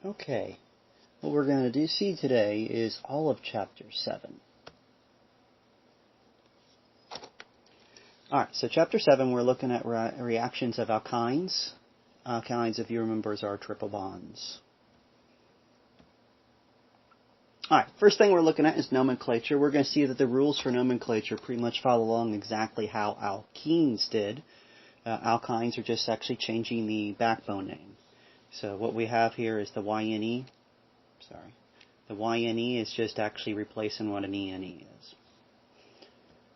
Okay, what we're going to see today is all of Chapter 7. Alright, so Chapter 7 we're looking at reactions of alkynes. Alkynes, if you remember, are triple bonds. Alright, first thing we're looking at is nomenclature. We're going to see that the rules for nomenclature pretty much follow along exactly how alkenes did. Alkynes are just actually changing the backbone name. So what we have here is the YNE. The YNE is just actually replacing what an ENE is.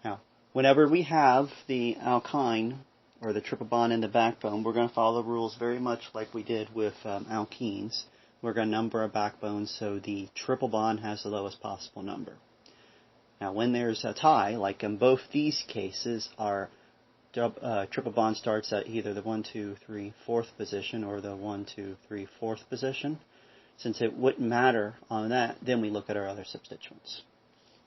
Now, whenever we have the alkyne, or the triple bond in the backbone, we're going to follow the rules very much like we did with alkenes. We're going to number our backbones so the triple bond has the lowest possible number. Now, when there's a tie, like in both these cases, our triple bond starts at either the 1, 2, 3, 4th position or the 1, 2, 3, 4th position. Since it wouldn't matter on that, then we look at our other substituents.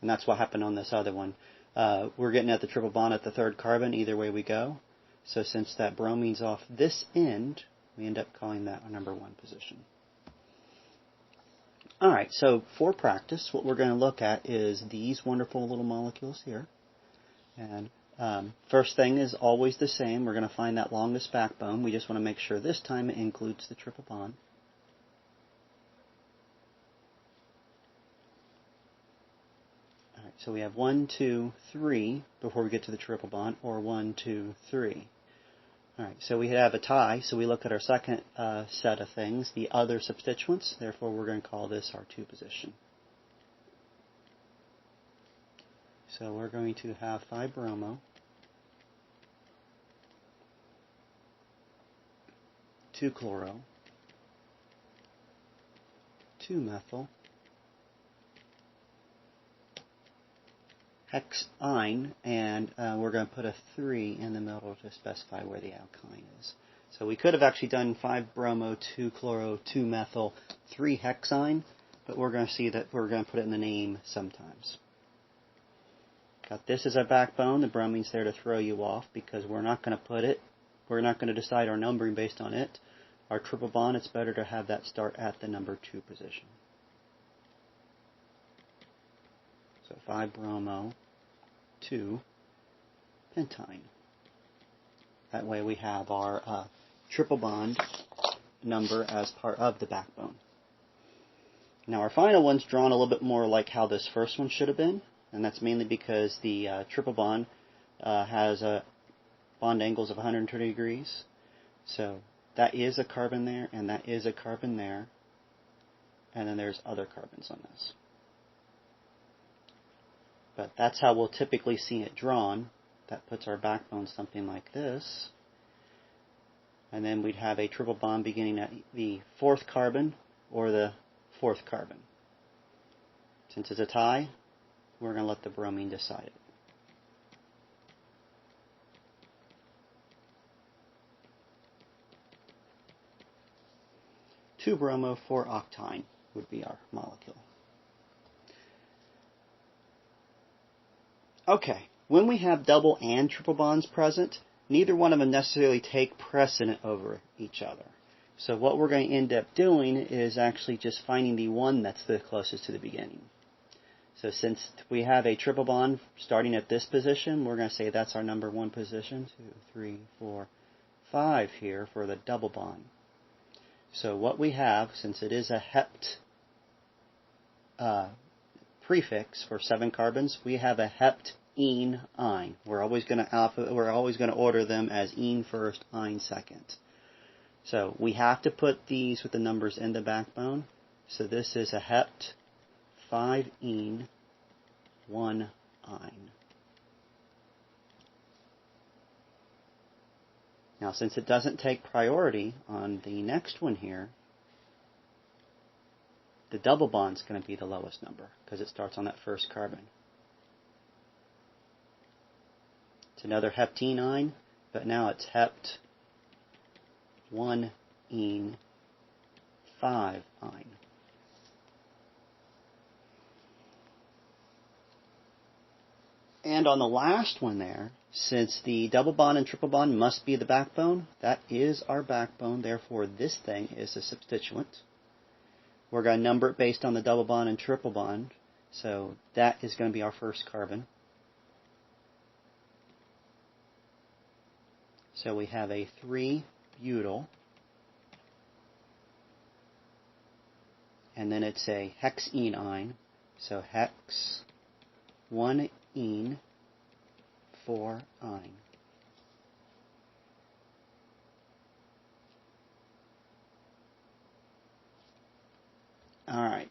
And that's what happened on this other one. We're getting at the triple bond at the 3rd carbon either way we go. So since that bromine's off this end, we end up calling that our number 1 position. Alright, so for practice, what we're going to look at is these wonderful little molecules here. And first thing is always the same. We're going to find that longest backbone. We just want to make sure this time it includes the triple bond. Alright, so we have 1, 2, 3 before we get to the triple bond, or 1, 2, 3. Alright, so we have a tie, so we look at our second set of things, the other substituents. Therefore, we're going to call this our 2 position. So we're going to have 5-bromo, 2-chloro, 2-methyl, hexyne, and we're going to put a 3 in the middle to specify where the alkyne is. So we could have actually done 5-bromo, 2-chloro, 2-methyl, 3-hexyne, but we're going to see that we're going to put it in the name sometimes. Got this as our backbone. The bromine's there to throw you off because we're not going to decide our numbering based on it. Our triple bond, it's better to have that start at the number 2 position. So 5-bromo, 2-pentyne. That way we have our triple bond number as part of the backbone. Now our final one's drawn a little bit more like how this first one should have been, and that's mainly because the triple bond has bond angles of 120 degrees. So that is a carbon there, and that is a carbon there, and then there's other carbons on this. But that's how we'll typically see it drawn. That puts our backbone something like this. And then we'd have a triple bond beginning at the 4th carbon or the 4th carbon. Since it's a tie, we're going to let the bromine decide it. Two-bromo, 4-octyne would be our molecule. Okay, when we have double and triple bonds present, neither one of them necessarily take precedent over each other. So what we're going to end up doing is actually just finding the one that's the closest to the beginning. So since we have a triple bond starting at this position, we're going to say that's our number 1 position. 2, 3, 4, 5 here for the double bond. So what we have, since it is a hept prefix for 7 carbons, we have a hept-ene ine. We're always going to order them as ene first, ine second. So we have to put these with the numbers in the backbone. So this is a hept, 5-ene, 1-ine. Now, since it doesn't take priority on the next one here, the double bond's going to be the lowest number because it starts on that 1st carbon. It's another heptenine, but now it's hept, 1-ene, 5-ine. And on the last one there, since the double bond and triple bond must be the backbone, that is our backbone. Therefore, this thing is a substituent. We're going to number it based on the double bond and triple bond. So that is going to be our first carbon. So we have a 3-butyl. And then it's a hexene. So hex, 1-ene, 4-ine. Alright.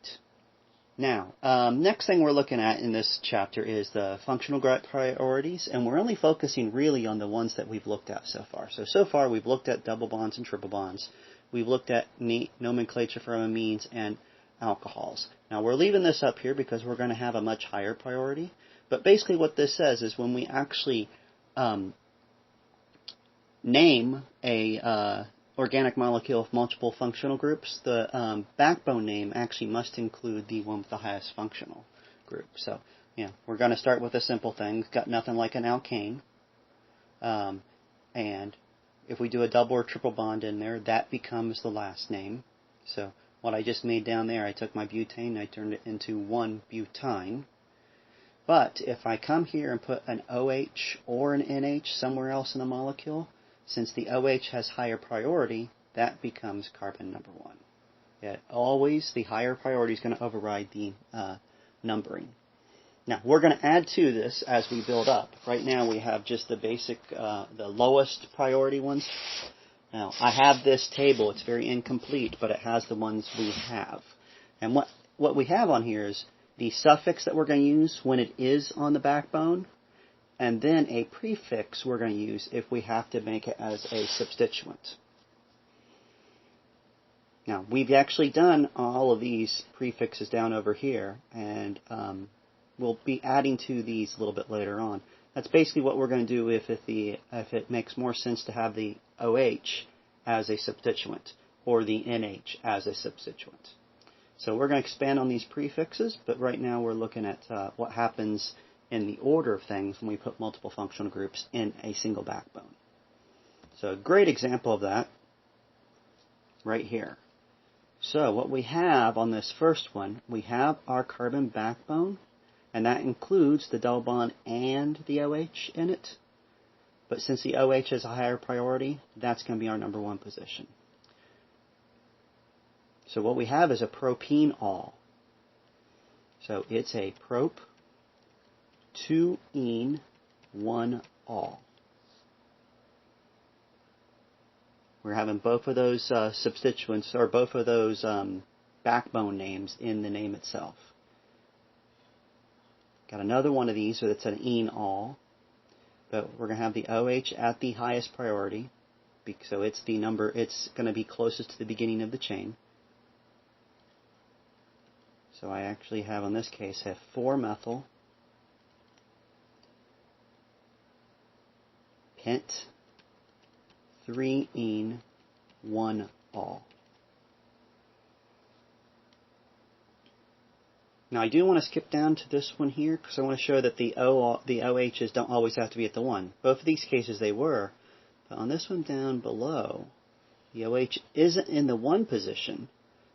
Now, next thing we're looking at in this chapter is the functional group priorities, and we're only focusing really on the ones that we've looked at so far. So far we've looked at double bonds and triple bonds. We've looked at nomenclature for amines and alcohols. Now we're leaving this up here because we're going to have a much higher priority. But basically what this says is when we actually name a organic molecule of multiple functional groups, the backbone name actually must include the one with the highest functional group. So, we're going to start with a simple thing. We've got nothing like an alkane. And if we do a double or triple bond in there, that becomes the last name. So what I just made down there, I took my butane and I turned it into 1-butyne. But if I come here and put an OH or an NH somewhere else in the molecule, since the OH has higher priority, that becomes carbon number 1. Always the higher priority is going to override the numbering. Now, we're going to add to this as we build up. Right now we have just the basic, the lowest priority ones. Now, I have this table. It's very incomplete, but it has the ones we have. And what we have on here is the suffix that we're going to use when it is on the backbone, and then a prefix we're going to use if we have to make it as a substituent. Now, we've actually done all of these prefixes down over here, and we'll be adding to these a little bit later on. That's basically what we're going to do if it makes more sense to have the OH as a substituent or the NH as a substituent. So we're going to expand on these prefixes, but right now we're looking at what happens in the order of things when we put multiple functional groups in a single backbone. So a great example of that right here. So what we have on this first one, we have our carbon backbone, and that includes the double bond and the OH in it. But since the OH is a higher priority, that's going to be our number 1 position. So what we have is a propenol. So it's a prop, 2-ene, 1-ol. We're having both of those substituents, or both of those backbone names in the name itself. Got another one of these, so it's an ene-ol. But we're going to have the OH at the highest priority. So it's the number, it's going to be closest to the beginning of the chain. So I actually have, in this case, have 4-methyl, pent, 3-ene, 1-ol. Now I do want to skip down to this one here because I want to show that the OHs don't always have to be at the 1. Both of these cases they were, but on this one down below, the OH isn't in the 1 position,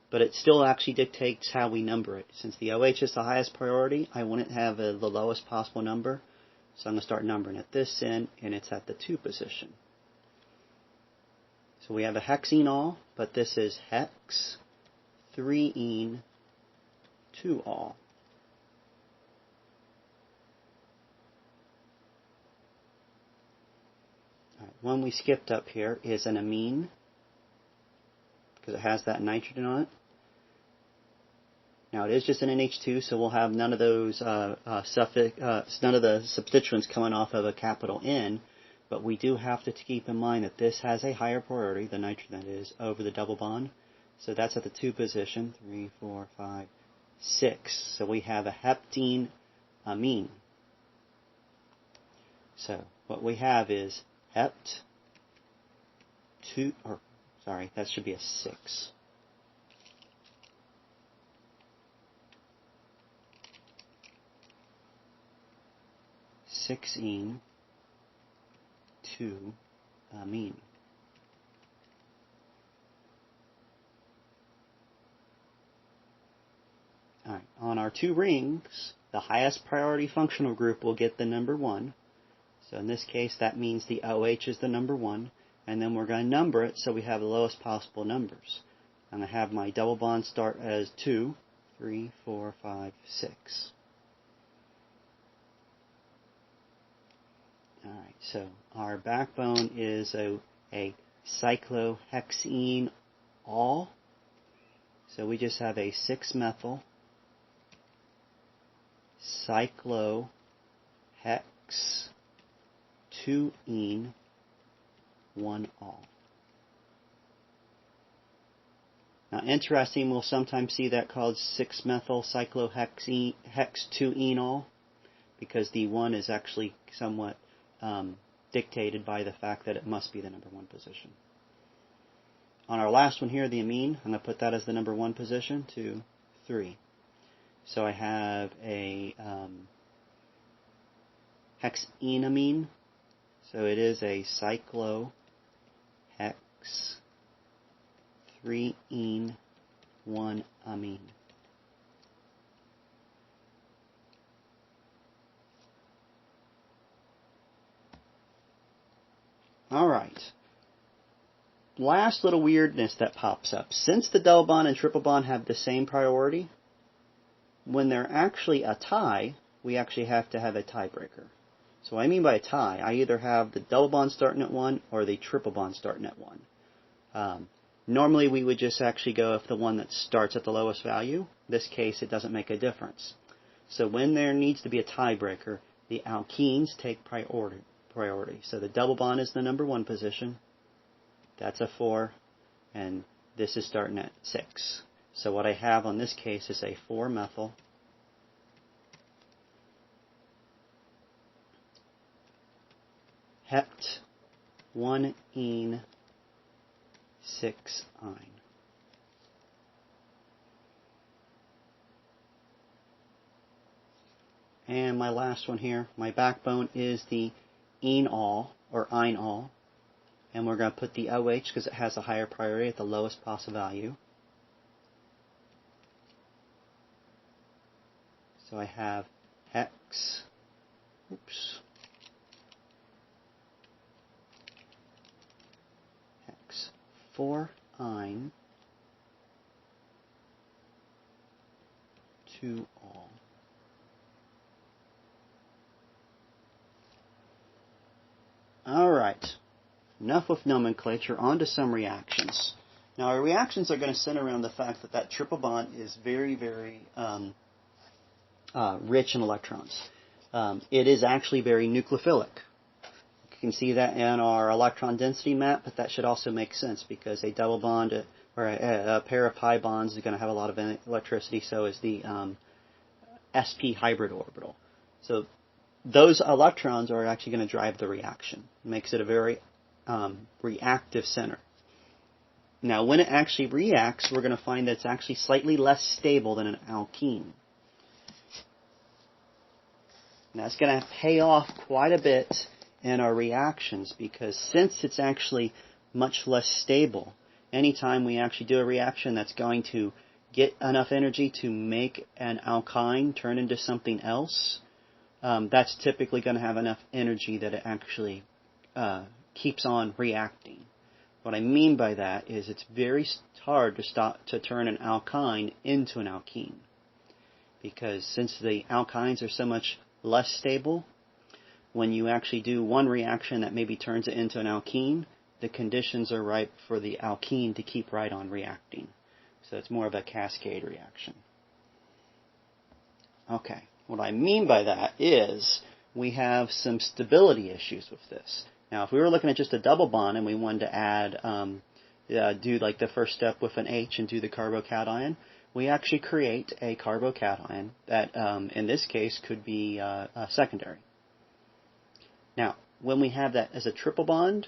but it still actually dictates how we number it. Since the OH is the highest priority, I want it to have the lowest possible number, so I'm going to start numbering at this end, and it's at the 2 position. So we have a hexenol, but this is hex, 3-ene, 2-ol. One we skipped up here is an amine, because it has that nitrogen on it. Now it is just an NH2, so we'll have none of those none of the substituents coming off of a capital N, but we do have to keep in mind that this has a higher priority, the nitrogen that is, over the double bond. So that's at the 2 position, 3, 4, 5, 6. So we have a heptene amine. So what we have is hept 2, or sorry, that should be a 6. Six-ene 2-amine. our two rings, the highest priority functional group will get the number 1. So in this case, that means the OH is the number 1. And then we're going to number it so we have the lowest possible numbers. I'm going to have my double bond start as 2, 3, 4, 5, 6. Alright, so our backbone is a cyclohexene all. So we just have a 6-methyl cyclohex 2-ene 1 all. Now, interesting, we'll sometimes see that called 6-methyl cyclohexene hex 2-ene all, because the 1 is actually somewhat dictated by the fact that it must be the number 1 position. On our last one here, the amine, I'm going to put that as the number 1 position, 2, 3. So I have a hexenamine. So it is a cyclohex 3-ene 1 amine. Alright. Last little weirdness that pops up. Since the double bond and triple bond have the same priority, when they're actually a tie, we actually have to have a tiebreaker. So what I mean by a tie, I either have the double bond starting at 1 or the triple bond starting at 1. Normally we would just actually go with the one that starts at the lowest value. In this case, it doesn't make a difference. So when there needs to be a tiebreaker, the alkenes take priority. So the double bond is the number 1 position. That's a 4. And this is starting at 6. So what I have on this case is a 4-methyl hept 1-ene 6-ine. And my last one here, my backbone is the enol or einol, and we're going to put the OH because it has a higher priority at the lowest possible value. So I have hex 4-ine 2 all. Alright, enough with nomenclature, on to some reactions. Now our reactions are going to center around the fact that that triple bond is very, very rich in electrons. It is actually very nucleophilic. You can see that in our electron density map, but that should also make sense because a double bond or a pair of pi bonds is going to have a lot of electricity, so is the sp hybrid orbital. So those electrons are actually going to drive the reaction. It makes it a very reactive center. Now, when it actually reacts, we're going to find that it's actually slightly less stable than an alkene. Now, it's going to pay off quite a bit in our reactions because since it's actually much less stable, anytime we actually do a reaction that's going to get enough energy to make an alkyne turn into something else, that's typically going to have enough energy that it actually keeps on reacting. What I mean by that is it's very hard to turn an alkyne into an alkene, because since the alkynes are so much less stable, when you actually do one reaction that maybe turns it into an alkene, the conditions are ripe for the alkene to keep right on reacting. So it's more of a cascade reaction. Okay. What I mean by that is we have some stability issues with this. Now, if we were looking at just a double bond and we wanted to add, do like the first step with an H and do the carbocation, we actually create a carbocation that, in this case, could be secondary. Now, when we have that as a triple bond,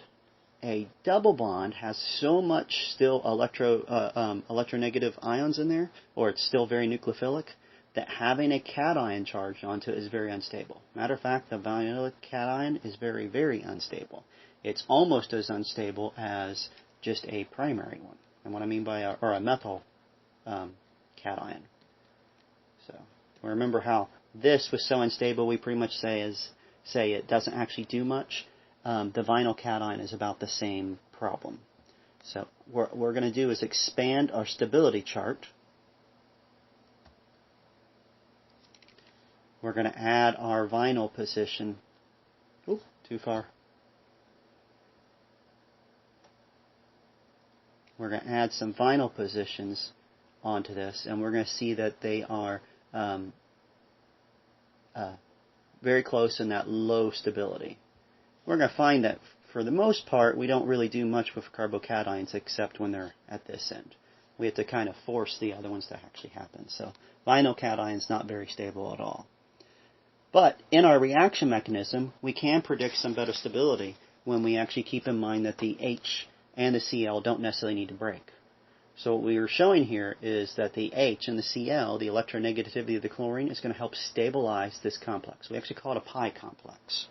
a double bond has so much still electronegative ions in there, or it's still very nucleophilic, that having a cation charge onto it is very unstable. Matter of fact, the vinylic cation is very, very unstable. It's almost as unstable as just a primary one. And what I mean by a methyl cation. So Remember how this was so unstable, we pretty much say it doesn't actually do much. The vinyl cation is about the same problem. So what we're going to do is expand our stability chart. We're going to add our vinyl position. Oop, too far. We're going to add some vinyl positions onto this, and we're going to see that they are very close in that low stability. We're going to find that for the most part, we don't really do much with carbocations except when they're at this end. We have to kind of force the other ones to actually happen. So vinyl cation is not very stable at all. But in our reaction mechanism, we can predict some better stability when we actually keep in mind that the H and the Cl don't necessarily need to break. So what we are showing here is that the H and the Cl, the electronegativity of the chlorine, is going to help stabilize this complex. We actually call it a pi complex.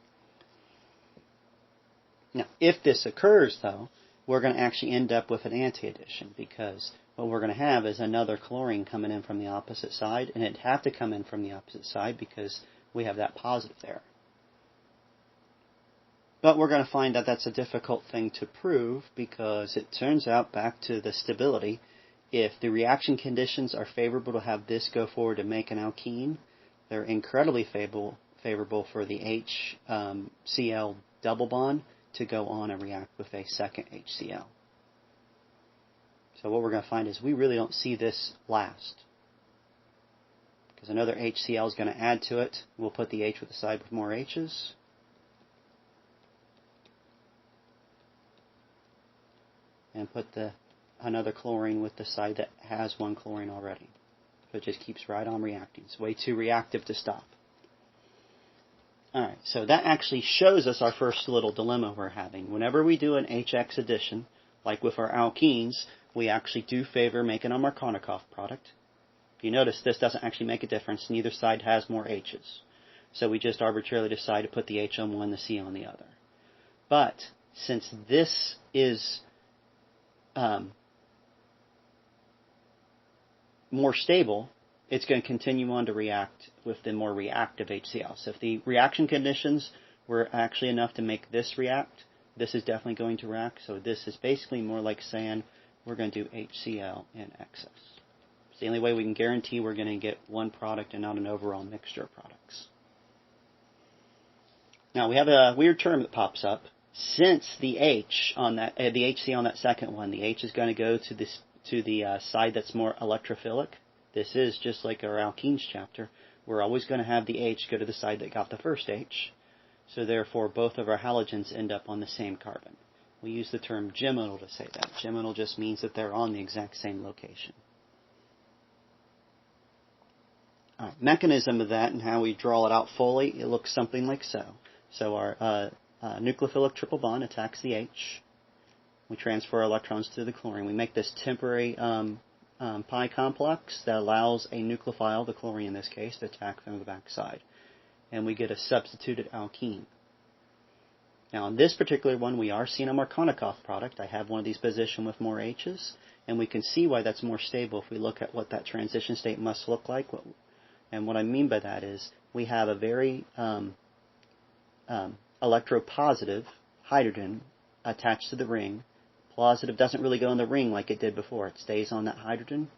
Now, if this occurs, though, we're going to actually end up with an anti-addition, because what we're going to have is another chlorine coming in from the opposite side, and it'd have to come in from the opposite side because we have that positive there. But we're going to find that that's a difficult thing to prove, because it turns out, back to the stability, if the reaction conditions are favorable to have this go forward to make an alkene, they're incredibly favorable for the HCl double bond to go on and react with a second HCl. So what we're going to find is we really don't see this last, because another HCl is going to add to it. We'll put the H with the side with more H's. And put another chlorine with the side that has one chlorine already. So it just keeps right on reacting. It's way too reactive to stop. Alright, so that actually shows us our first little dilemma we're having. Whenever we do an HX addition, like with our alkenes, we actually do favor making a Markovnikov product. If you notice, this doesn't actually make a difference. Neither side has more H's. So we just arbitrarily decide to put the H on one, the C on the other. But since this is more stable, it's going to continue on to react with the more reactive HCl. So if the reaction conditions were actually enough to make this react, this is definitely going to react. So this is basically more like saying we're going to do HCl in excess. It's the only way we can guarantee we're going to get one product and not an overall mixture of products. Now we have a weird term that pops up. Since the H on that, the HC on that second one, the H is going to go to the side that's more electrophilic. This is just like our Alkynes chapter. We're always going to have the H go to the side that got the first H. So therefore, both of our halogens end up on the same carbon. We use the term geminal to say that. Geminal just means that they're on the exact same location. All right, mechanism of that and how we draw it out fully, it looks something like so. So our nucleophilic triple bond attacks the H. We transfer our electrons to the chlorine. We make this temporary pi complex that allows a nucleophile, the chlorine in this case, to attack from the backside. And we get a substituted alkene. Now in this particular one, we are seeing a Markovnikov product. I have one of these positioned with more H's, and we can see why that's more stable if we look at what that transition state must look like. And what I mean by that is we have a very electropositive hydrogen attached to the ring. Positive doesn't really go in the ring like it did before. It stays on that hydrogen,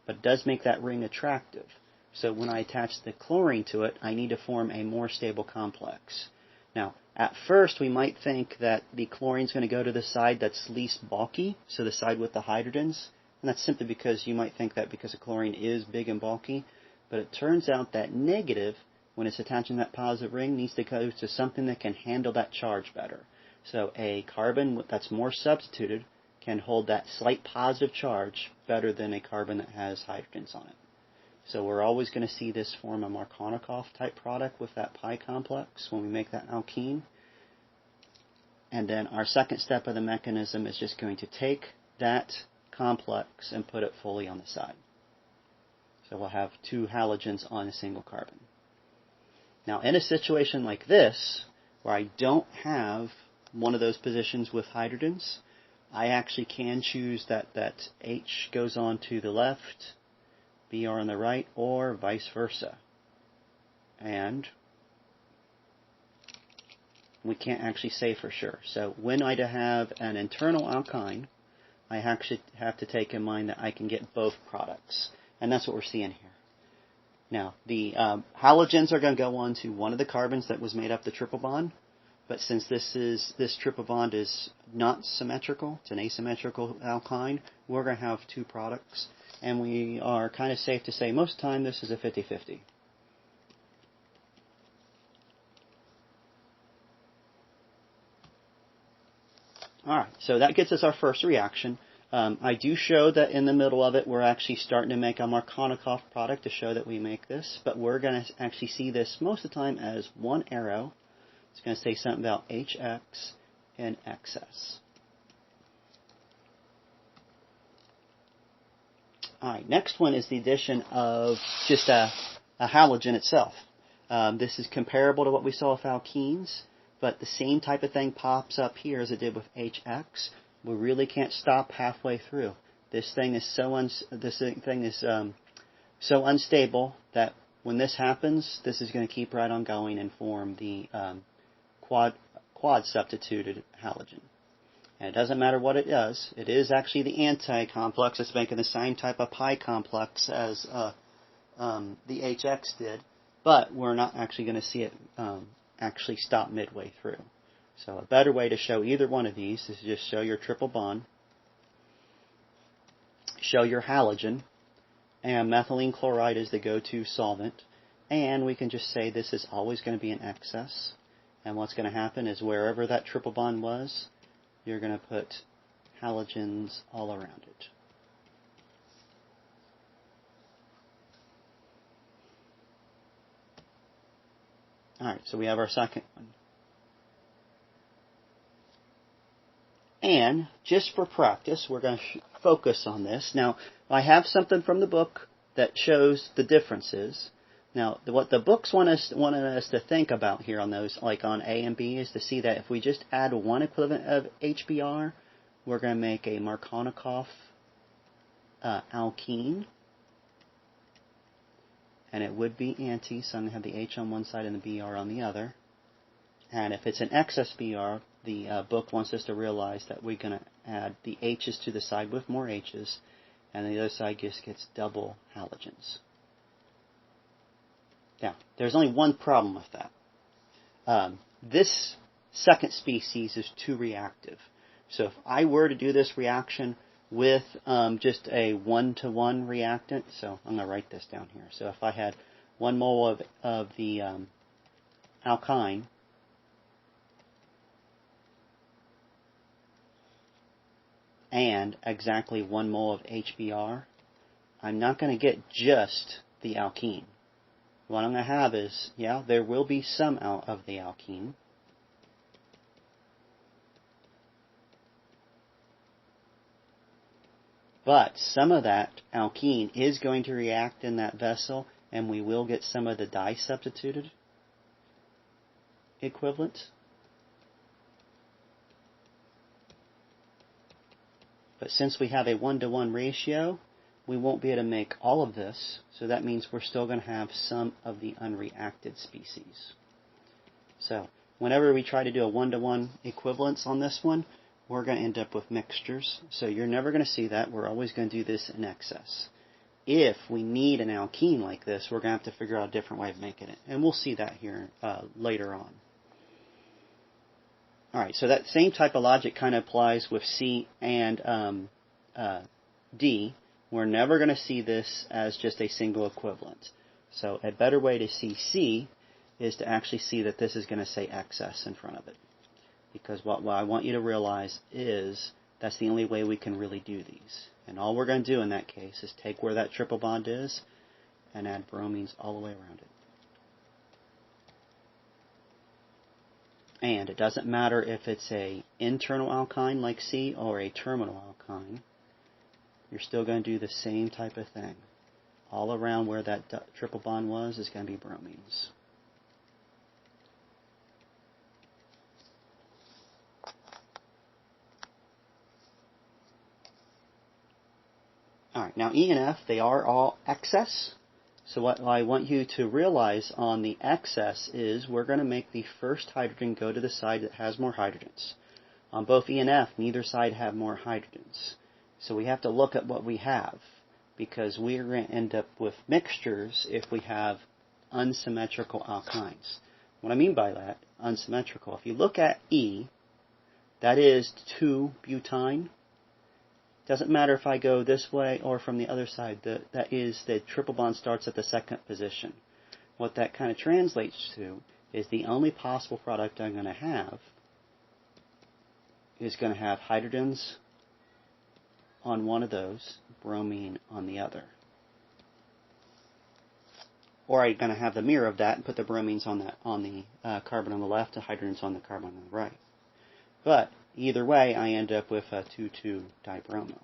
but it does make that ring attractive. So when I attach the chlorine to it, I need to form a more stable complex. Now, at first we might think that the chlorine is going to go to the side that's least bulky, so the side with the hydrogens, and that's simply because you might think that because the chlorine is big and bulky, but it turns out that negative, when it's attaching that positive ring, needs to go to something that can handle that charge better. So a carbon that's more substituted can hold that slight positive charge better than a carbon that has hydrogens on it. So we're always going to see this form a Markovnikov type product with that pi complex when we make that alkene. And then our second step of the mechanism is just going to take that complex and put it fully on the side. So we'll have two halogens on a single carbon. Now in a situation like this, where I don't have one of those positions with hydrogens, I actually can choose that H goes on to the left, Br on the right, or vice versa. and we can't actually say for sure. So when I have an internal alkyne, I actually have to take in mind that I can get both products. And that's what we're seeing here. Now, the halogens are going to go on to one of the carbons that was made up the triple bond. But since this triple bond is not symmetrical, it's an asymmetrical alkyne, we're going to have two products. And we are kind of safe to say most of the time this is a 50-50. Alright, so that gets us our first reaction. I do show that in the middle of it we're actually starting to make a Markovnikov product to show that we make this, but we're going to actually see this most of the time as one arrow. It's going to say something about HX and XS. Alright, next one is the addition of just a halogen itself. This is comparable to what we saw with alkenes, but the same type of thing pops up here as it did with HX. We really can't stop halfway through. This thing is so unstable that when this happens, this is going to keep right on going and form the quad substituted halogen. And it doesn't matter what it does. It is actually the anti-complex. It's making the same type of pi complex as the HX did, but we're not actually going to see it actually stop midway through. So a better way to show either one of these is to just show your triple bond, show your halogen, and methylene chloride is the go-to solvent, and we can just say this is always going to be an excess. And what's going to happen is wherever that triple bond was, you're going to put halogens all around it. Alright, so we have our second one. And just for practice, we're going to focus on this. Now, I have something from the book that shows the differences. Now, what the books wanted us to think about here on those, like on A and B, is to see that if we just add one equivalent of HBr, we're going to make a Markovnikov alkene. And it would be anti, so I'm going to have the H on one side and the Br on the other. And if it's an excess Br, the book wants us to realize that we're going to add the H's to the side with more H's, and the other side just gets double halogens. Now, there's only one problem with that. This second species is too reactive. So if I were to do this reaction with just a 1-to-1 reactant, so I'm going to write this down here. So if I had 1 mole of the alkyne and exactly 1 mole of HBr, I'm not going to get just the alkene. What I'm going to have is, yeah, there will be some out of the alkene, but some of that alkene is going to react in that vessel, and we will get some of the di-substituted equivalent. But since we have a 1-to-1 ratio, we won't be able to make all of this, so that means we're still going to have some of the unreacted species. So whenever we try to do a 1-to-1 equivalence on this one, we're going to end up with mixtures. So you're never going to see that. We're always going to do this in excess. If we need an alkene like this, we're going to have to figure out a different way of making it. And we'll see that here later on. Alright, so that same type of logic kind of applies with C and D. We're never going to see this as just a single equivalent. So a better way to see C is to actually see that this is going to say excess in front of it. Because what I want you to realize is that's the only way we can really do these. And all we're going to do in that case is take where that triple bond is and add bromines all the way around it. And it doesn't matter if it's an internal alkyne like C or a terminal alkyne. You're still going to do the same type of thing. All around where that triple bond was is going to be bromines. Alright, now E and F, they are all excess. So what I want you to realize on the excess is we're going to make the first hydrogen go to the side that has more hydrogens. On both E and F, neither side have more hydrogens. So we have to look at what we have, because we're going to end up with mixtures if we have unsymmetrical alkynes. What I mean by that, unsymmetrical, if you look at E, that is 2-butyne. Doesn't matter if I go this way or from the other side. That is, the triple bond starts at the second position. What that kind of translates to is the only possible product I'm going to have is going to have hydrogens on one of those, bromine on the other. Or I'm going to have the mirror of that and put the bromines on the carbon on the left, the hydrogens on the carbon on the right. But either way, I end up with a 2,2-dibromo,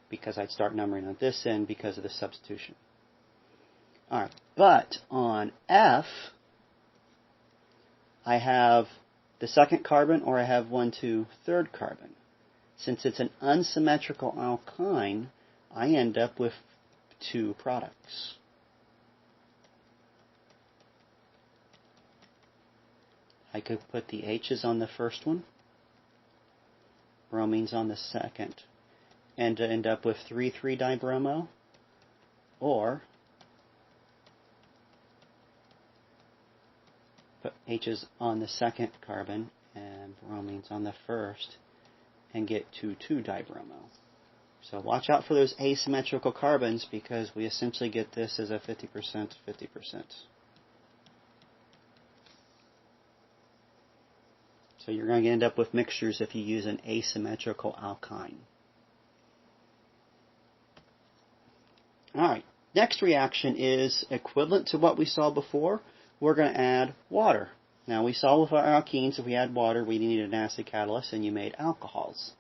because I'd start numbering on this end because of the substitution. Alright, but on F, I have the second carbon, or I have 1,2 third carbon. Since it's an unsymmetrical alkyne, I end up with 2 products. I could put the H's on the first one, bromines on the second, and end up with 3,3-dibromo, or put H's on the second carbon and bromines on the first and get 2,2-dibromo. So watch out for those asymmetrical carbons, because we essentially get this as a 50%, 50%. So you're going to end up with mixtures if you use an asymmetrical alkyne. Alright, next reaction is equivalent to what we saw before. We're going to add water. Now we saw with our alkenes, if we add water, we needed an acid catalyst, and you made alcohols.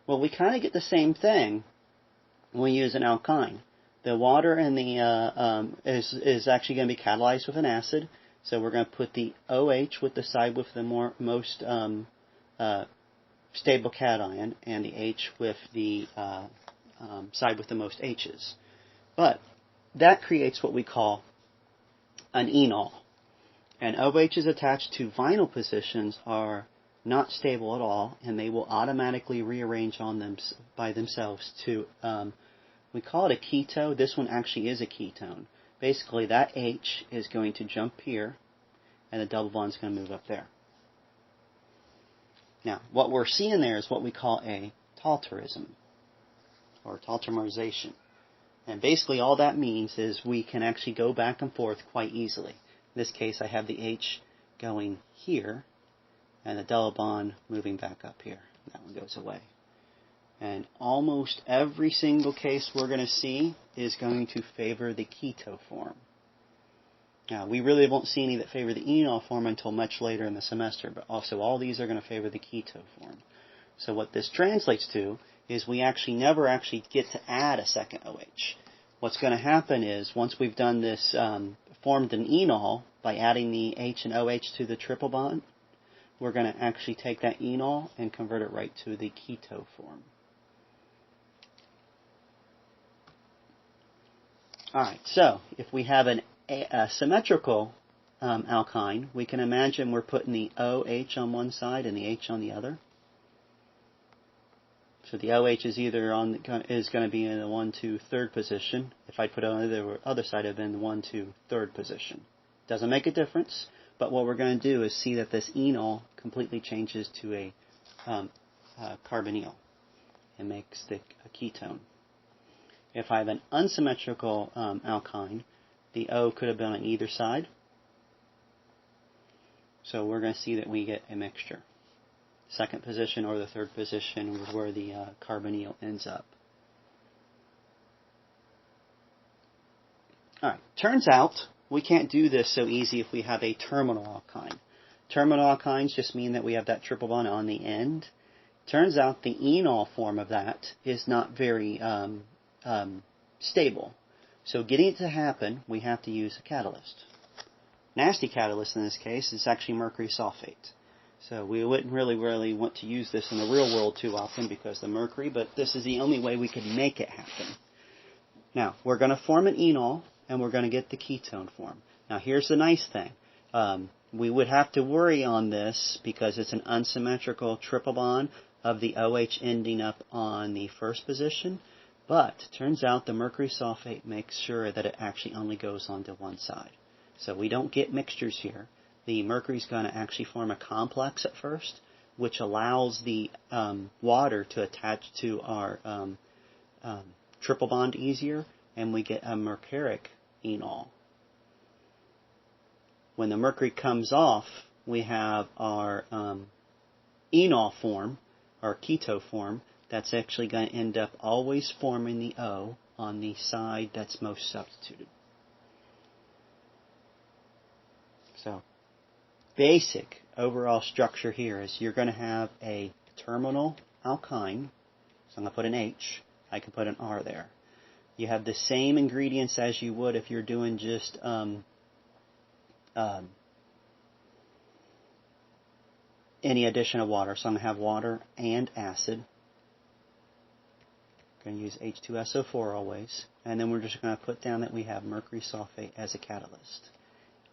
Well, we kind of get the same thing when we use an alkyne. The water and the is actually going to be catalyzed with an acid. So we're going to put the OH with the side with the most stable cation, and the H with the side with the most H's. But that creates what we call an enol. And OHs attached to vinyl positions are not stable at all, and they will automatically rearrange on them by themselves to, we call it a ketone. This one actually is a ketone. Basically, that H is going to jump here, and the double bond is going to move up there. Now, what we're seeing there is what we call a tautomerism, or tautomerization. And basically, all that means is we can actually go back and forth quite easily. In this case, I have the H going here, and the double bond moving back up here. That one goes away. And almost every single case we're going to see is going to favor the keto form. Now, we really won't see any that favor the enol form until much later in the semester, but also all these are going to favor the keto form. So what this translates to is we actually never get to add a second OH. What's going to happen is, once we've done this, formed an enol by adding the H and OH to the triple bond, we're going to actually take that enol and convert it right to the keto form. Alright, so if we have a symmetrical alkyne, we can imagine we're putting the OH on one side and the H on the other. So the OH is going to be in the 1,2 third position. If I put it on the other side, it would have been the 1,2 third position. Doesn't make a difference, but what we're going to do is see that this enol completely changes to a carbonyl and makes a ketone. If I have an unsymmetrical alkyne, the O could have been on either side. So we're going to see that we get a mixture. Second position or the third position is where the carbonyl ends up. Alright, turns out we can't do this so easy if we have a terminal alkyne. Terminal alkynes just mean that we have that triple bond on the end. Turns out the enol form of that is not very stable. So getting it to happen, we have to use a catalyst. Nasty catalyst in this case is actually mercury sulfate. So we wouldn't really want to use this in the real world too often because of the mercury, but this is the only way we could make it happen. Now, we're going to form an enol, and we're going to get the ketone form. Now, here's the nice thing. We would have to worry on this because it's an unsymmetrical triple bond of the OH ending up on the first position. But it turns out the mercury sulfate makes sure that it actually only goes onto one side. So we don't get mixtures here. The mercury is going to actually form a complex at first, which allows the water to attach to our triple bond easier, and we get a mercuric enol. When the mercury comes off, we have our enol form, our keto form, that's actually going to end up always forming the O on the side that's most substituted. So, basic overall structure here is you're going to have a terminal alkyne, so I'm going to put an H, I can put an R there. You have the same ingredients as you would if you're doing just any addition of water. So I'm going to have water and acid. I'm going to use H2SO4 always. And then we're just going to put down that we have mercury sulfate as a catalyst.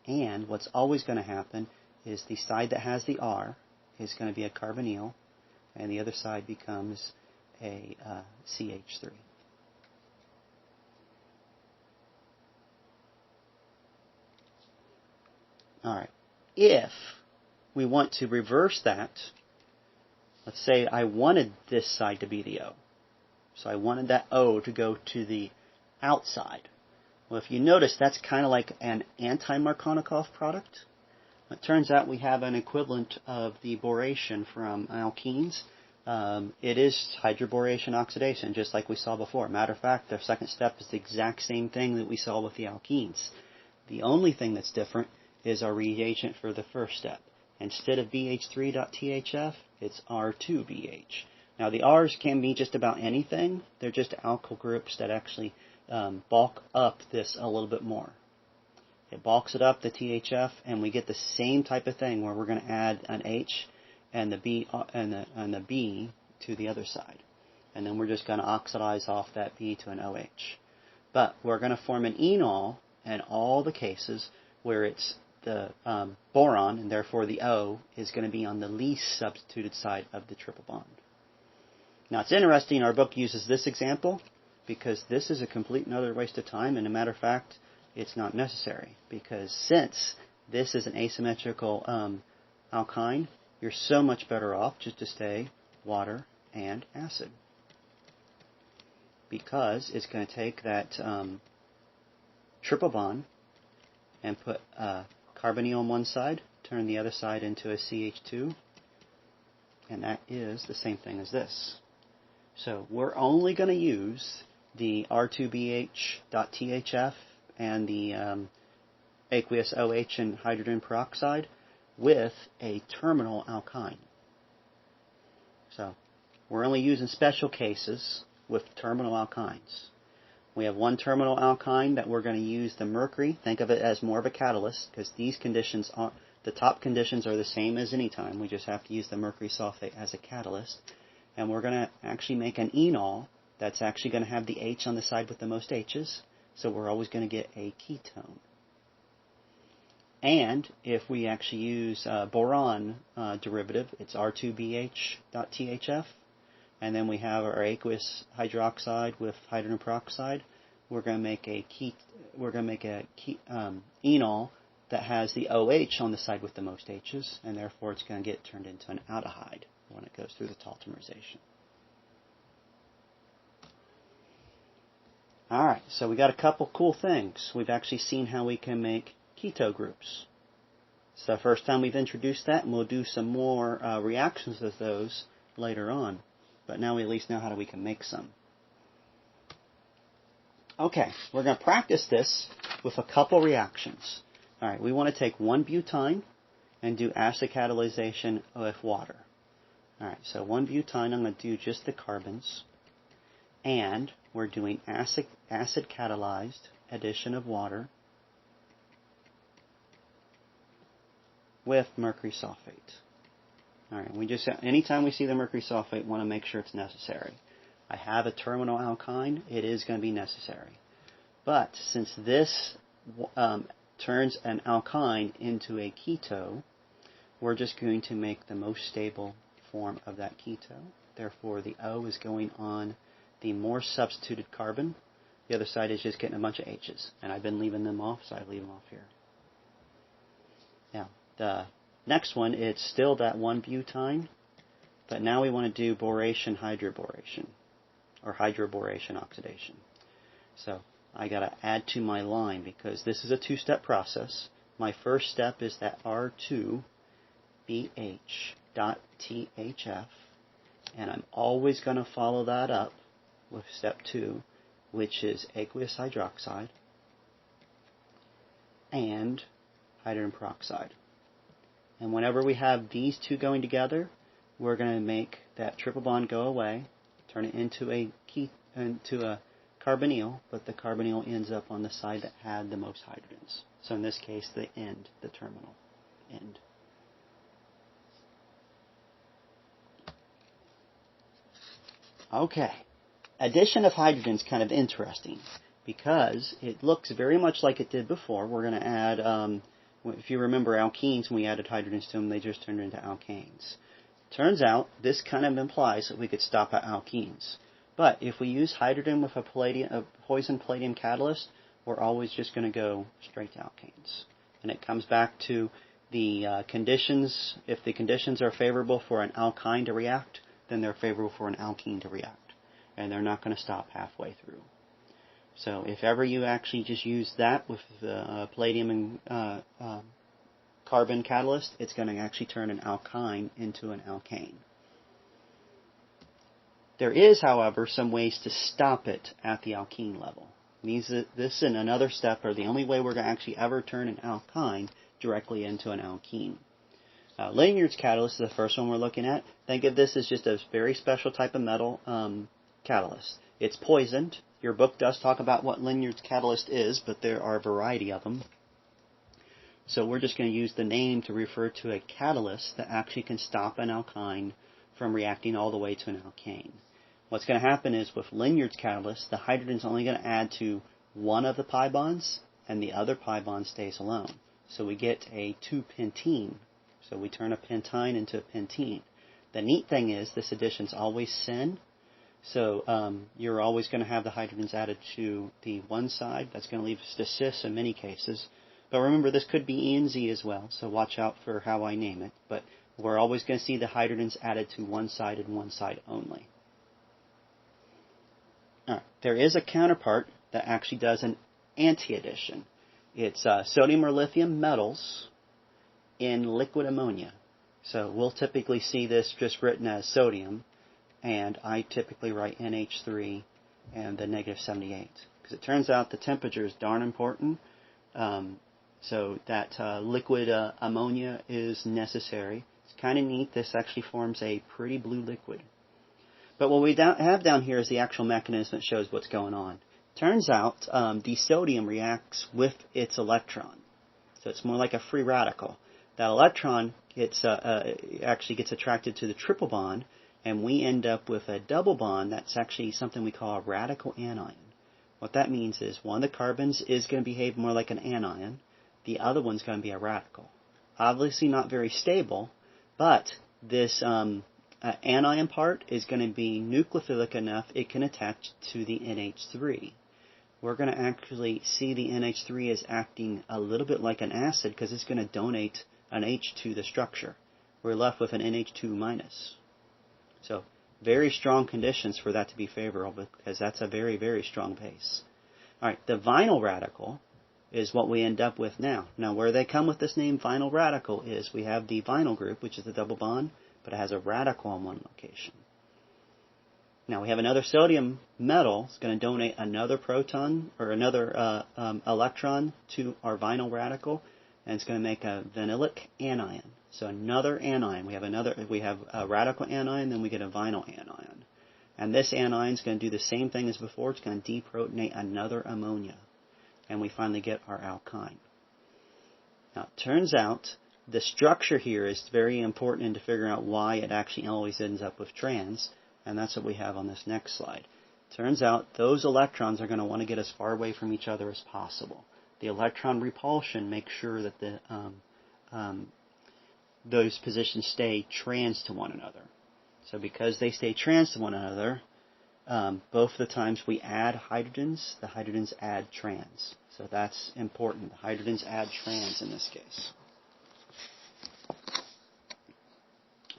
And what's always going to happen is the side that has the R is going to be a carbonyl, and the other side becomes a CH3. Alright, if we want to reverse that, let's say I wanted this side to be the O. So I wanted that O to go to the outside. Well, if you notice, that's kind of like an anti-Markovnikov product. It turns out we have an equivalent of the boration from alkenes. It is hydroboration oxidation, just like we saw before. Matter of fact, the second step is the exact same thing that we saw with the alkenes. The only thing that's different is our reagent for the first step. Instead of BH3.THF, it's R2BH. Now, the R's can be just about anything. They're just alkyl groups that actually bulk up this a little bit more. It bulks it up, the THF, and we get the same type of thing where we're going to add an H and the B and the B to the other side. And then we're just going to oxidize off that B to an OH. But we're going to form an enol in all the cases where it's the boron, and therefore the O is going to be on the least substituted side of the triple bond. Now, it's interesting, our book uses this example because this is a complete and utter waste of time, and a matter of fact, it's not necessary, because since this is an asymmetrical alkyne, you're so much better off just to stay water and acid, because it's going to take that triple bond and put a carbonyl on one side, turn the other side into a CH2, and that is the same thing as this. So we're only going to use the R2BH.THF and the aqueous OH and hydrogen peroxide with a terminal alkyne. So we're only using special cases with terminal alkynes. We have one terminal alkyne that we're going to use the mercury. Think of it as more of a catalyst, because these conditions are, the top conditions are the same as any time. We just have to use the mercury sulfate as a catalyst. And we're going to actually make an enol that's actually going to have the H on the side with the most H's. So we're always going to get a ketone. And if we actually use boron derivative, it's R2BH.THF. And then we have our aqueous hydroxide with hydrogen peroxide. We're going to make a enol that has the OH on the side with the most H's, and therefore it's going to get turned into an aldehyde when it goes through the tautomerization. Alright, so we got a couple cool things. We've actually seen how we can make keto groups. It's the first time we've introduced that, and we'll do some more reactions with those later on. But now we at least know how we can make some. Okay, we're going to practice this with a couple reactions. Alright, we want to take one butane and do acid catalyzation with water. Alright, so one butane, I'm going to do just the carbons. And we're doing acid catalyzed addition of water with mercury sulfate. Alright, we just, anytime we see the mercury sulfate, want to make sure it's necessary. I have a terminal alkyne, it is going to be necessary. But since this turns an alkyne into a keto, we're just going to make the most stable form of that keto. Therefore, the O is going on the more substituted carbon. The other side is just getting a bunch of H's. And I've been leaving them off, so I leave them off here. Now, the next one, it's still that 1-butyne, but now we want to do boration hydroboration, or hydroboration oxidation. So I got to add to my line because this is a two-step process. My first step is that R2BH.THF, and I'm always going to follow that up with step 2, which is aqueous hydroxide and hydrogen peroxide. And whenever we have these two going together, we're going to make that triple bond go away, turn it into a carbonyl, but the carbonyl ends up on the side that had the most hydrogens. So in this case, the end, the terminal end. Okay. Addition of hydrogen is kind of interesting because it looks very much like it did before. We're going to add, if you remember alkenes, when we added hydrogens to them, they just turned into alkanes. Turns out this kind of implies that we could stop at alkenes. But if we use hydrogen with a poison palladium catalyst, we're always just going to go straight to alkanes. And it comes back to the conditions. If the conditions are favorable for an alkyne to react, then they're favorable for an alkene to react. And they're not going to stop halfway through. So if ever you actually just use that with the palladium and carbon catalyst, it's going to actually turn an alkyne into an alkane. There is, however, some ways to stop it at the alkene level. This and another step are the only way we're going to actually ever turn an alkyne directly into an alkene. Lanyard's catalyst is the first one we're looking at. Think of this as just a very special type of metal catalyst. It's poisoned. Your book does talk about what Lanyard's catalyst is, but there are a variety of them. So we're just going to use the name to refer to a catalyst that actually can stop an alkyne from reacting all the way to an alkane. What's going to happen is with Lanyard's catalyst, the hydrogen's only going to add to one of the pi bonds, and the other pi bond stays alone. So we get a 2-pentene. So we turn a pentyne into a pentene. The neat thing is this addition's always syn. So you're always going to have the hydrogens added to the one side. That's going to leave us to cis in many cases. But remember, this could be E and Z as well, so watch out for how I name it. But we're always going to see the hydrogens added to one side and one side only. All right. There is a counterpart that actually does an anti-addition. It's sodium or lithium metals in liquid ammonia. So we'll typically see this just written as sodium, and I typically write NH3 and the -78. Because it turns out the temperature is darn important. So that liquid ammonia is necessary. It's kind of neat. This actually forms a pretty blue liquid. But what we have down here is the actual mechanism that shows what's going on. Turns out the sodium reacts with its electron. So it's more like a free radical. That electron actually gets attracted to the triple bond, and we end up with a double bond that's actually something we call a radical anion. What that means is one of the carbons is going to behave more like an anion. The other one's going to be a radical. Obviously not very stable, but this anion part is going to be nucleophilic enough it can attach to the NH3. We're going to actually see the NH3 as acting a little bit like an acid because it's going to donate an H to the structure. We're left with an NH2 minus. So very strong conditions for that to be favorable because that's a very, very strong base. All right, the vinyl radical is what we end up with now. Now, where they come with this name vinyl radical is we have the vinyl group, which is the double bond, but it has a radical on one location. Now, we have another sodium metal. It's going to donate another proton or another electron to our vinyl radical, and it's going to make a vinylic anion. So another anion. We have a radical anion, then we get a vinyl anion. And this anion is going to do the same thing as before. It's going to deprotonate another ammonia. And we finally get our alkyne. Now, it turns out the structure here is very important to figure out why it actually always ends up with trans, and that's what we have on this next slide. Turns out those electrons are going to want to get as far away from each other as possible. The electron repulsion makes sure that those positions stay trans to one another. So because they stay trans to one another, both the times we add hydrogens, the hydrogens add trans. So that's important. The hydrogens add trans in this case.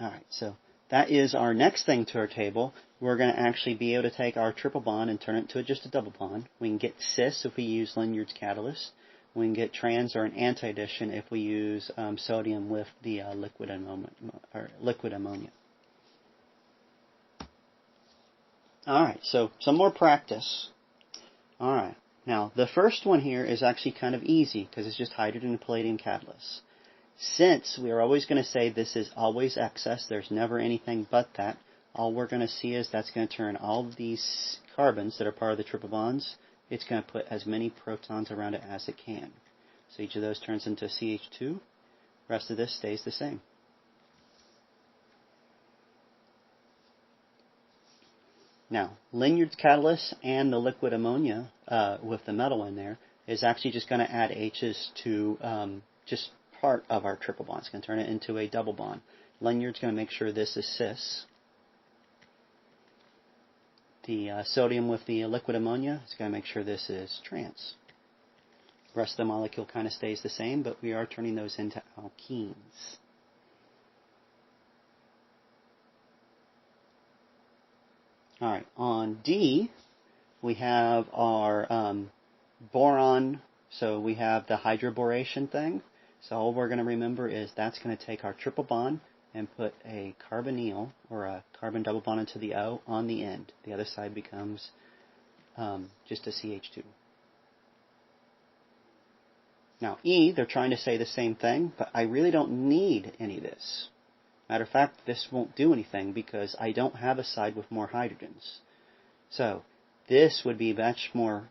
Alright, so that is our next thing to our table. We're going to actually be able to take our triple bond and turn it into just a double bond. We can get cis if we use Lanyard's catalyst. We can get trans or an anti-addition if we use sodium with the liquid ammonia. Alright, so some more practice. Alright, now the first one here is actually kind of easy because it's just hydrogen and palladium catalysts. Since we are always going to say this is always excess, there's never anything but that, all we're going to see is that's going to turn all of these carbons that are part of the triple bonds, it's going to put as many protons around it as it can. So each of those turns into CH2, the rest of this stays the same. Now, Lanyard's catalyst and the liquid ammonia with the metal in there is actually just going to add H's to just part of our triple bond. It's going to turn it into a double bond. Lanyard's going to make sure this is cis. The sodium with the liquid ammonia is going to make sure this is trans. The rest of the molecule kind of stays the same, but we are turning those into alkenes. Alright, on D, we have our boron, so we have the hydroboration thing. So all we're going to remember is that's going to take our triple bond and put a carbonyl, or a carbon double bond into the O on the end. The other side becomes just a CH2. Now E, they're trying to say the same thing, but I really don't need any of this. Matter of fact, this won't do anything because I don't have a side with more hydrogens. So this would be much more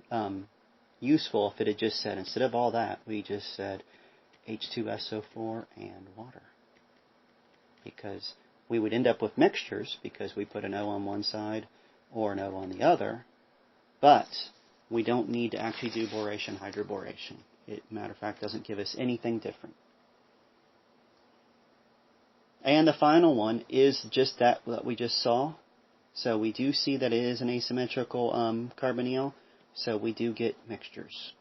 useful if it had just said, instead of all that, we just said H2SO4 and water. Because we would end up with mixtures because we put an O on one side or an O on the other, but we don't need to actually do boration, hydroboration. It, matter of fact, doesn't give us anything different. And the final one is just that we just saw. So we do see that it is an asymmetrical carbonyl, so we do get mixtures.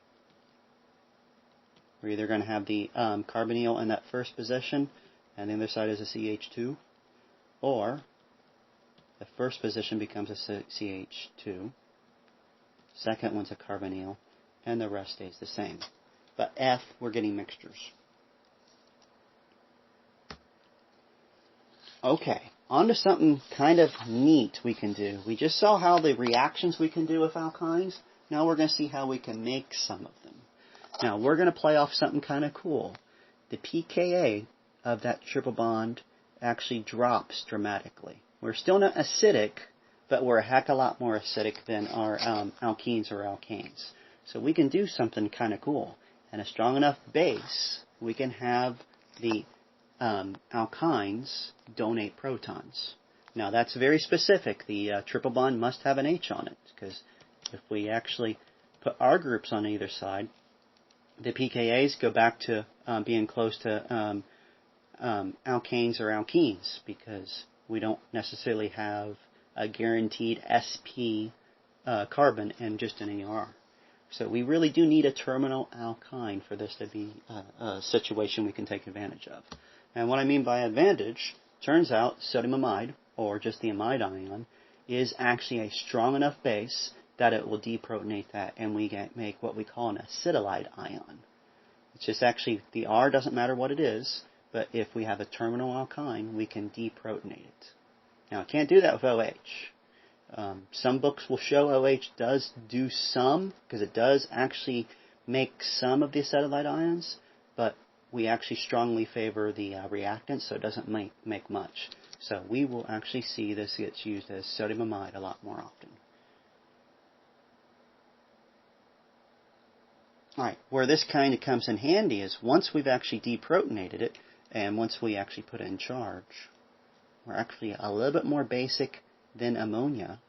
We're either going to have the carbonyl in that first position, and the other side is a CH2, or the first position becomes a CH2, second one's a carbonyl, and the rest stays the same. But F, we're getting mixtures. Okay, on to something kind of neat we can do. We just saw how the reactions we can do with alkynes. Now we're going to see how we can make some of them. Now we're going to play off something kind of cool. The pKa of that triple bond actually drops dramatically. We're still not acidic, but we're a heck of a lot more acidic than our alkenes or alkanes. So we can do something kind of cool. And a strong enough base, we can have the alkynes donate protons. Now that's very specific. The triple bond must have an H on it, because if we actually put our groups on either side, the pKa's go back to being close to alkanes or alkenes, because we don't necessarily have a guaranteed sp carbon and just an AR. So we really do need a terminal alkyne for this to be a situation we can take advantage of. And what I mean by advantage, turns out sodium amide, or just the amide ion, is actually a strong enough base that it will deprotonate that, and we make what we call an acetylide ion. It's just actually, the R doesn't matter what it is, but if we have a terminal alkyne, we can deprotonate it. Now, I can't do that with OH. Some books will show OH does do some, because it does actually make some of the acetylide ions, but we actually strongly favor the reactant, so it doesn't make much. So we will actually see this gets used as sodium amide a lot more often. Alright, where this kind of comes in handy is once we've actually deprotonated it, and once we actually put it in charge, we're actually a little bit more basic than ammonia.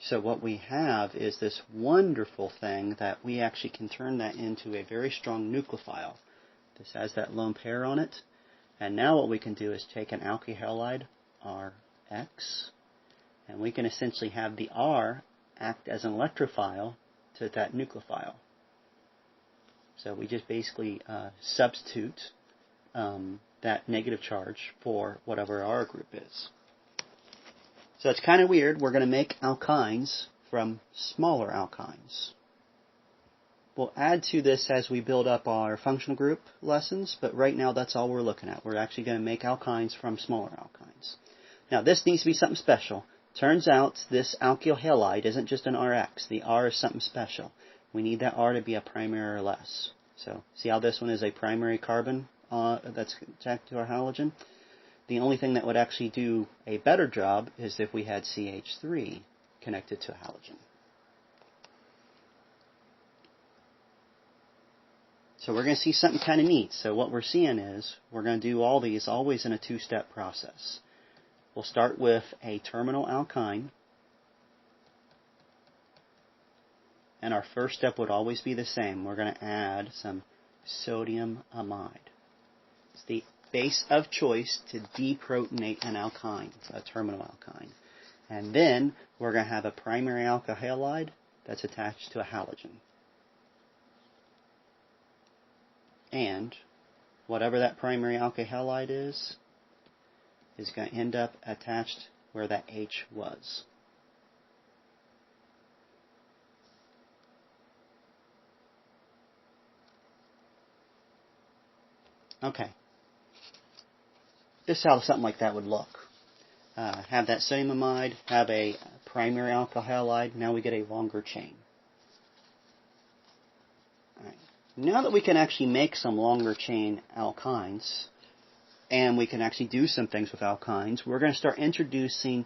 So what we have is this wonderful thing that we actually can turn that into a very strong nucleophile. This has that lone pair on it. And now what we can do is take an alkyl halide, Rx, and we can essentially have the R act as an electrophile to that nucleophile. So we just basically substitute that negative charge for whatever our group is. So it's kind of weird. We're going to make alkynes from smaller alkynes. We'll add to this as we build up our functional group lessons, but right now that's all we're looking at. We're actually going to make alkynes from smaller alkynes. Now this needs to be something special. Turns out this alkyl halide isn't just an Rx. The R is something special. We need that R to be a primary or less. So see how this one is a primary carbon that's attached to our halogen? The only thing that would actually do a better job is if we had CH3 connected to a halogen. So we're going to see something kind of neat. So what we're seeing is we're going to do all these always in a two-step process. We'll start with a terminal alkyne. And our first step would always be the same. We're going to add some sodium amide. It's the base of choice to deprotonate an alkyne, a terminal alkyne. And then we're going to have a primary alkyl halide that's attached to a halogen. And whatever that primary alkyl halide is going to end up attached where that H was. Okay. This is how something like that would look. Have that sodium amide, have a primary alkyl halide, now we get a longer chain. All right. Now that we can actually make some longer chain alkynes, and we can actually do some things with alkynes, we're going to start introducing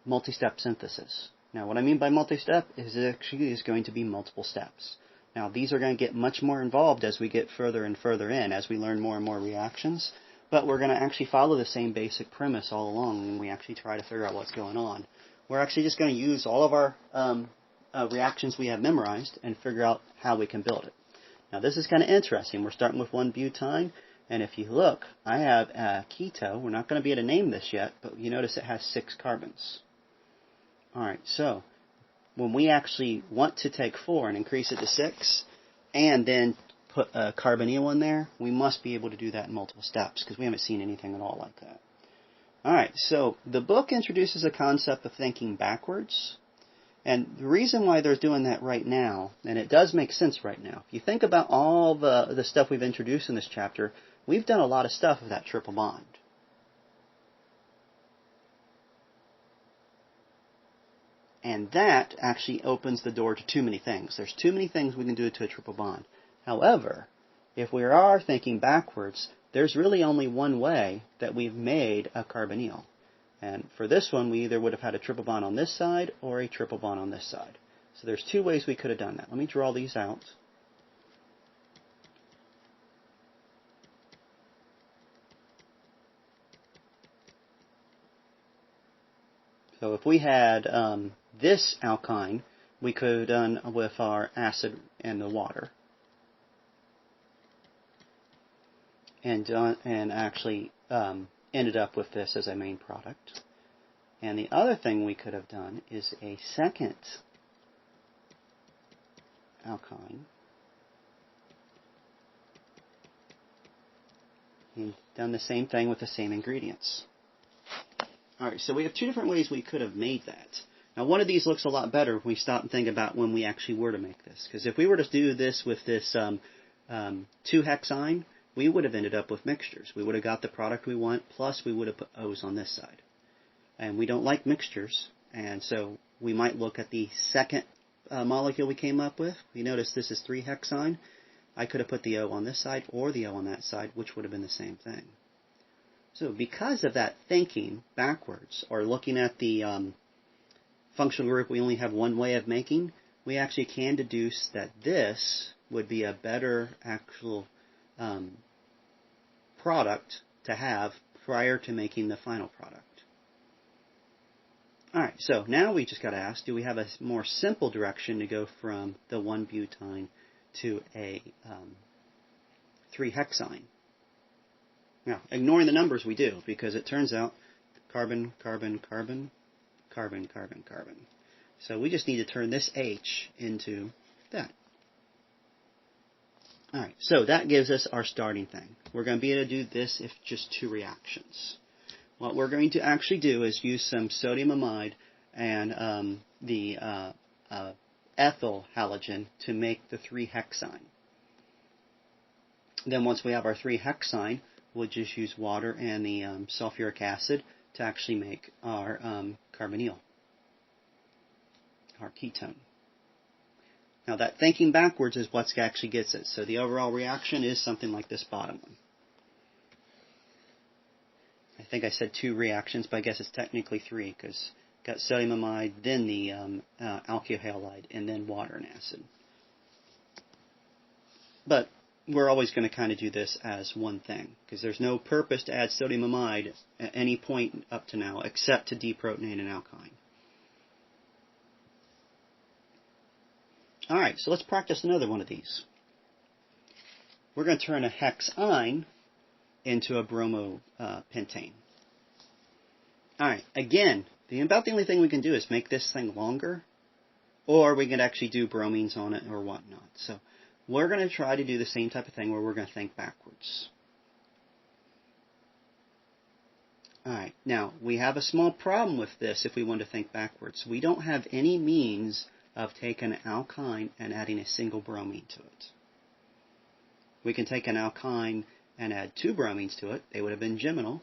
multi-step synthesis. Now what I mean by multi-step is it actually is going to be multiple steps. Now these are going to get much more involved as we get further and further in, as we learn more and more reactions, but we're going to actually follow the same basic premise all along when we actually try to figure out what's going on. We're actually just going to use all of our reactions we have memorized and figure out how we can build it. Now this is kind of interesting. We're starting with 1-butene, and if you look, I have a keto. We're not going to be able to name this yet, but you notice it has 6 carbons. Alright, so when we actually want to take 4 and increase it to 6, and then put a carbonyl in there, we must be able to do that in multiple steps, because we haven't seen anything at all like that. Alright, so the book introduces a concept of thinking backwards. And the reason why they're doing that right now, and it does make sense right now, if you think about all the stuff we've introduced in this chapter, we've done a lot of stuff with that triple bond. And that actually opens the door to too many things. There's too many things we can do to a triple bond. However, if we are thinking backwards, there's really only one way that we've made a carbonyl. And for this one, we either would have had a triple bond on this side or a triple bond on this side. So there's 2 ways we could have done that. Let me draw these out. So if we had this alkyne, we could have done with our acid and the water. And actually ended up with this as a main product. And the other thing we could have done is a second alkyne. And done the same thing with the same ingredients. Alright, so we have 2 different ways we could have made that. Now one of these looks a lot better if we stop and think about when we actually were to make this. Because if we were to do this with this 2-hexyne, we would have ended up with mixtures. We would have got the product we want, plus we would have put O's on this side. And we don't like mixtures, and so we might look at the second molecule we came up with. You notice this is 3-hexyne. I could have put the O on this side or the O on that side, which would have been the same thing. So because of that thinking backwards, or looking at the functional group we only have one way of making, we actually can deduce that this would be a better actual product to have prior to making the final product. Alright, so now we just got to ask, do we have a more simple direction to go from the 1-butene to a 3-hexyne? Now, ignoring the numbers we do, because it turns out carbon, carbon, carbon, carbon, carbon, carbon. So we just need to turn this H into that. Alright, so that gives us our starting thing. We're going to be able to do this if just 2 reactions. What we're going to actually do is use some sodium amide and the ethyl halogen to make the 3-hexyne. Then once we have our 3-hexyne, we'll just use water and the sulfuric acid to actually make our carbonyl, our ketone. Now that thinking backwards is what actually gets it. So the overall reaction is something like this bottom one. I think I said 2 reactions, but I guess it's technically 3 because got sodium amide, then the alkyl halide, and then water and acid. But we're always going to kind of do this as one thing because there's no purpose to add sodium amide at any point up to now except to deprotonate an alkyne. Alright, so let's practice another one of these. We're going to turn a hexyne into a bromopentane. Alright, again, about the only thing we can do is make this thing longer, or we can actually do bromines on it or whatnot. So we're going to try to do the same type of thing where we're going to think backwards. Alright, now we have a small problem with this if we want to think backwards. We don't have any means of taking an alkyne and adding a single bromine to it. We can take an alkyne and add 2 bromines to it. They would have been geminal.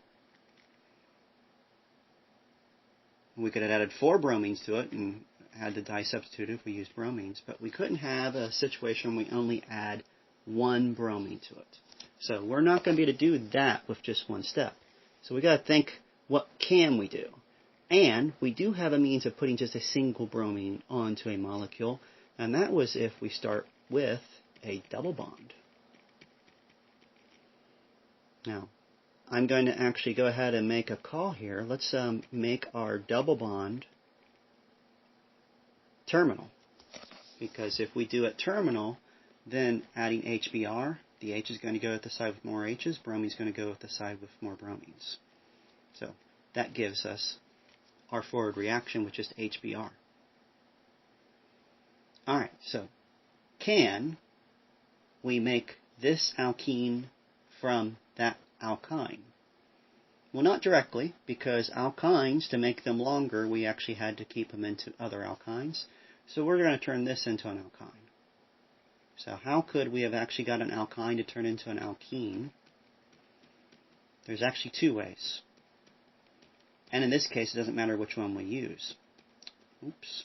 We could have added 4 bromines to it and had the dye substituted if we used bromines, but we couldn't have a situation where we only add 1 bromine to it. So we're not going to be able to do that with just one step. So we got to think, what can we do? And we do have a means of putting just a single bromine onto a molecule, and that was if we start with a double bond. Now, I'm going to actually go ahead and make a call here. Let's make our double bond terminal. Because if we do it terminal, then adding HBr, the H is going to go at the side with more H's, bromine is going to go at the side with more bromines. So that gives us our forward reaction with just HBr. Alright, so can we make this alkene from that alkyne? Well, not directly, because alkynes, to make them longer, we actually had to keep them into other alkynes. So we're going to turn this into an alkyne. So how could we have actually got an alkyne to turn into an alkene? There's actually 2 ways. And in this case, it doesn't matter which one we use. Oops.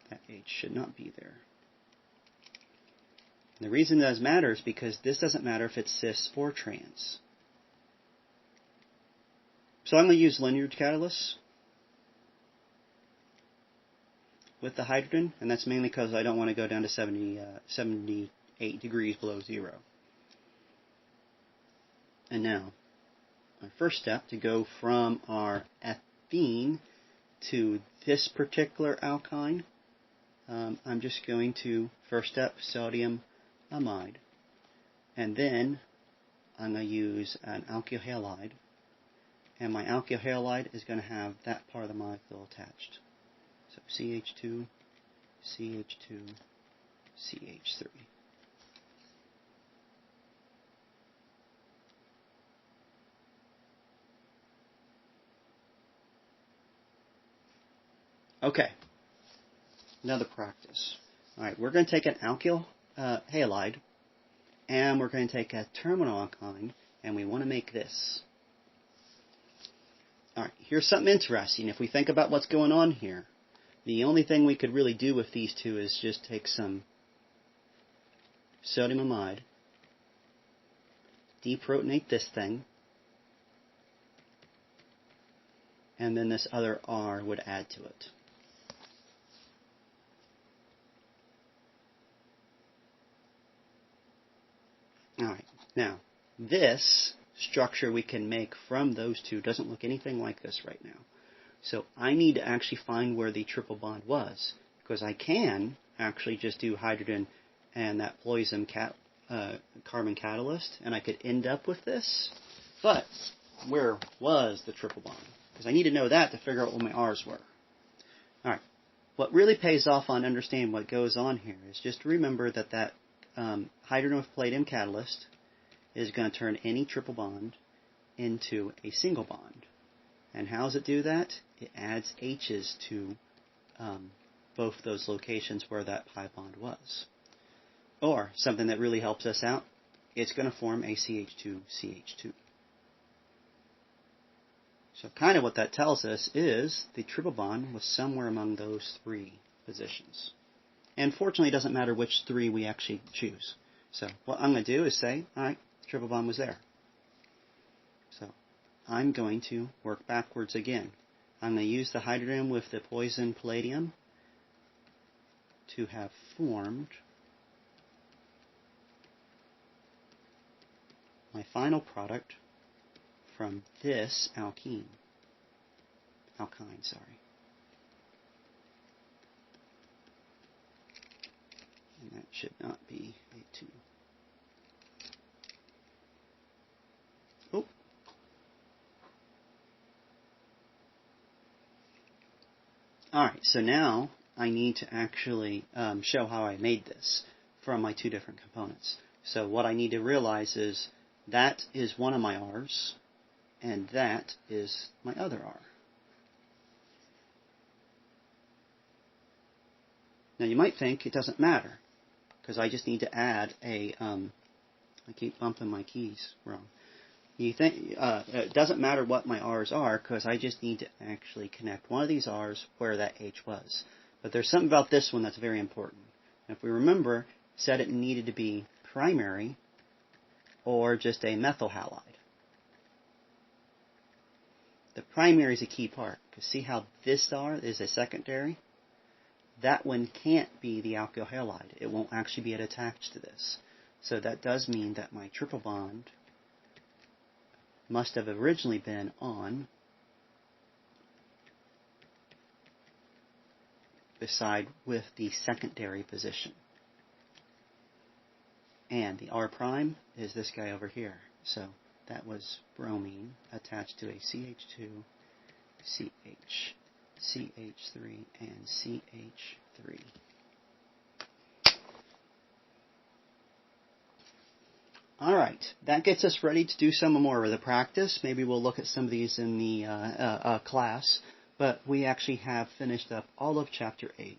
That H should not be there. The reason it does matter is because this doesn't matter if it's cis or trans. So I'm going to use lineage catalysts with the hydrogen, and that's mainly because I don't want to go down to 78 degrees below 0. And now, my first step to go from our ethene to this particular alkyne, I'm just going to, first step, sodium amide. And then I'm going to use an alkyl halide. And my alkyl halide is going to have that part of the molecule attached. So CH2, CH2, CH3. Okay, another practice. Alright, we're going to take an alkyl halide, and we're going to take a terminal alkyne, and we want to make this. Alright, here's something interesting. If we think about what's going on here, the only thing we could really do with these two is just take some sodium amide, deprotonate this thing, and then this other R would add to it. Alright, now, this structure we can make from those two doesn't look anything like this right now. So I need to actually find where the triple bond was, because I can actually just do hydrogen and that poison carbon catalyst, and I could end up with this. But where was the triple bond? Because I need to know that to figure out what my R's were. All right. What really pays off on understanding what goes on here is just to remember that hydrogen with palladium catalyst is going to turn any triple bond into a single bond. And how does it do that? It adds H's to both those locations where that pi bond was. Or, something that really helps us out, it's going to form a CH2CH2. So kind of what that tells us is the triple bond was somewhere among those three positions. And fortunately, it doesn't matter which three we actually choose. So what I'm going to do is say, all right, the triple bond was there. So I'm going to work backwards again. I'm going to use the hydrogen with the poison palladium to have formed my final product from this alkyne. And that should not be a 2. Oh. Alright, so now I need to actually show how I made this from my two different components. So what I need to realize is that is one of my R's, and that is my other R. Now you might think it doesn't matter, because I just need to add a, I keep bumping my keys wrong. You think it doesn't matter what my R's are, because I just need to actually connect one of these R's where that H was. But there's something about this one that's very important. If we remember, it said it needed to be primary or just a methyl halide. The primary is a key part, because see how this R is a secondary? That one can't be the alkyl halide. It won't actually be attached to this. So that does mean that my triple bond must have originally been on beside with the secondary position. And the R prime is this guy over here. So that was bromine attached to a CH2, CH, CH3, and CH3. Alright, that gets us ready to do some more of the practice. Maybe we'll look at some of these in the class. But we actually have finished up all of Chapter 8.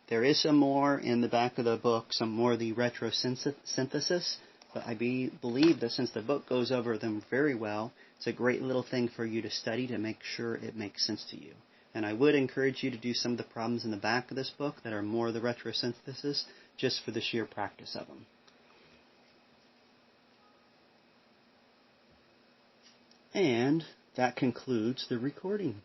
There is some more in the back of the book, some more of the retrosynthesis. But I believe that since the book goes over them very well, it's a great little thing for you to study to make sure it makes sense to you. And I would encourage you to do some of the problems in the back of this book that are more of the retrosynthesis, just for the sheer practice of them. And that concludes the recording.